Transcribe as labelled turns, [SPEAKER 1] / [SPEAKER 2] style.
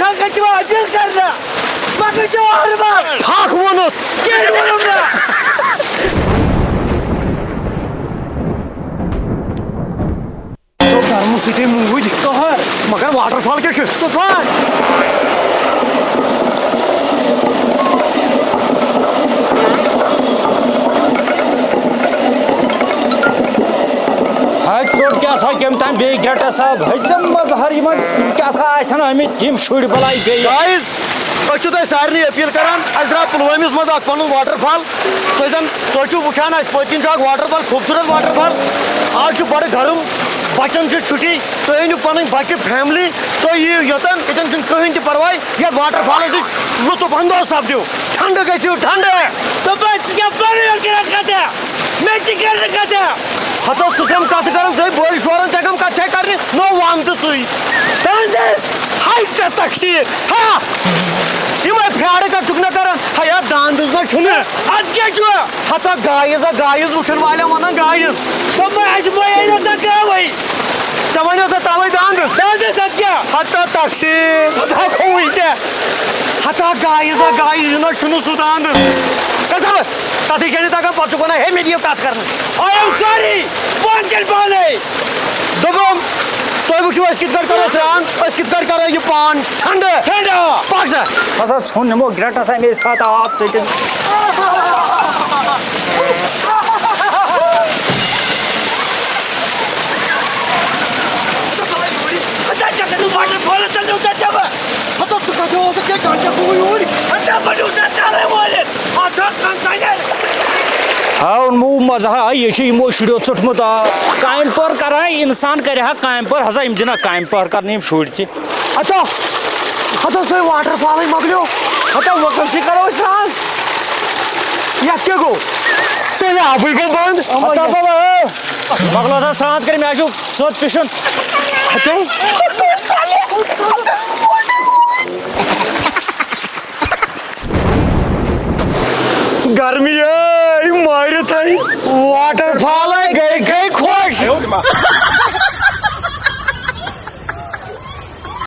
[SPEAKER 1] appeal करना
[SPEAKER 2] हाक वोनुत तो गर्मु सती मूज कहर मगर वाटरफॉल क्या तूफान हज रोड क्या सा कम तान बे ग्रेटा साहब हजम मजहर यमन क्या सा आछन आमित यम शुड़ बलाई बे
[SPEAKER 3] गाइस अच्छु तो सारे अपील करान द्रा पुलवामिस मज पन वाटरफॉल तुम वुचान पतिन वाटरफॉल खूबसूरत वाटरफॉल आज बड़ गर्म बचन छुट्टी तुम अनु पन बच्चे फैमिली तुम यू योतन ये कहीं तह परवाह ये वाटरफॉल लुत्फ अंदोज सपदो ठंड गु ठंड हतो सम कत कर बोल शोरन तम कत कर नो वन तो तक्सी हाँ फ्राड कर चुक कर हया दांद हता गायज गायज वुचन वाले वन गायज चे वो तवे दांद हता तक्सी हता गायज गायज सह दांद कथी चल तक पे वन हे मे दियो कत कर दोपम तुम वो करो स्नान करो यह पान ठंड ठंड पाक
[SPEAKER 2] हसा छुन नमो ग्रेटा सा मेरे साथ आप चटिन हाँ मो मजा ये मो शुड़ो चुटमुत कायम पर कर इंसान कर कायम पर हसा दिन कायम पर कर शुर
[SPEAKER 3] हतो हतो सो वाटरफॉल मकलो हतो वकम से करो स्नान या क्या गो सोने आप गो बंद
[SPEAKER 2] मकलो स्नान कर मे आजू सोत पिशन
[SPEAKER 3] गर्मी मार थी